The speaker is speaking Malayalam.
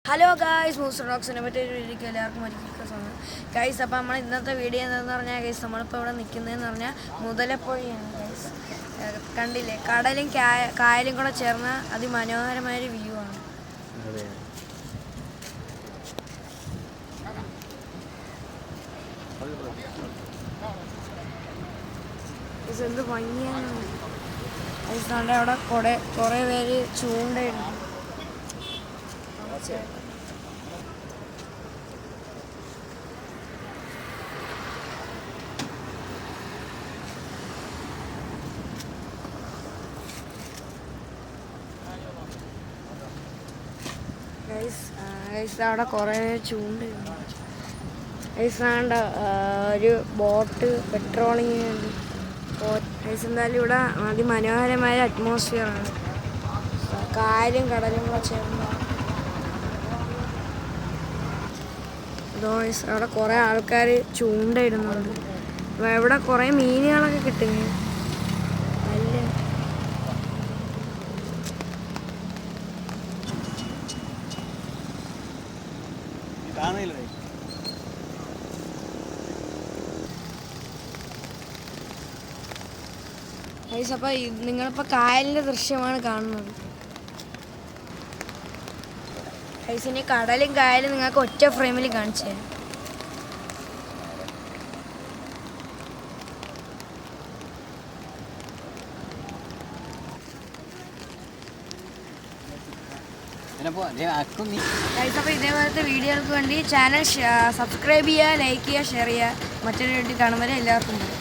ഹലോ ഗായ്സ്, മൂസർ ഡോക്സിനെ പറ്റി ഒരു വീഡിയോക്ക് എല്ലാവർക്കും ഒരിക്കൽ സ്വാഗതം. ഗൈസ്, അപ്പോൾ നമ്മൾ ഇന്നത്തെ വീഡിയോ എന്താണെന്ന് പറഞ്ഞാൽ ഗൈസ്, നമ്മളിപ്പോൾ ഇവിടെ നിൽക്കുന്നതെന്ന് പറഞ്ഞാൽ മുതലപ്പുഴയാണ് ഗൈസ്. കണ്ടില്ലേ, കടലും കായലും കൂടെ ചേർന്ന അതിമനോഹരമായൊരു വ്യൂ ആണ്. എന്ത് ഭംഗിയാണ് ഗൈസ്. അവിടെ കുറേ പേര് ചൂണ്ടയിടുന്നു. ഗൈസ് അവിടെ കുറേ ചൂണ്ടയുണ്ട്. ഗൈസ് ആണ്ട ഒരു ബോട്ട് പെട്രോളിങ് ഉണ്ട്. ഗൈസ് എന്തായാലും ഇവിടെ അതിമനോഹരമായ അറ്റ്മോസ്ഫിയറാണ്. കായലും കടലും കൂടെ ചേർന്ന ഗൈസ് അവിടെ കുറേ ആൾക്കാർ ചൂണ്ടയിടുന്നുണ്ട്. ഇവിടെ കുറേ മീനുകളൊക്കെ കിട്ടും. നല്ല ഗൈസ്, അപ്പോൾ നിങ്ങളിപ്പോൾ കായലിൻ്റെ ദൃശ്യമാണ് കാണുന്നത്. ഗൈസ്, ഇനി കടലും കായലും നിങ്ങൾക്ക് ഒറ്റ ഫ്രെയിമിൽ കാണിച്ചു തരാം. ഗൈസ്, അപ്പോൾ ഇതേപോലത്തെ വീഡിയോകൾക്ക് വേണ്ടി ചാനൽ സബ്സ്ക്രൈബ് ചെയ്യുക, ലൈക്ക് ചെയ്യുക, ഷെയർ ചെയ്യുക. മറ്റൊരു വീഡിയോ കാണുമ്പോൾ എല്ലാവർക്കും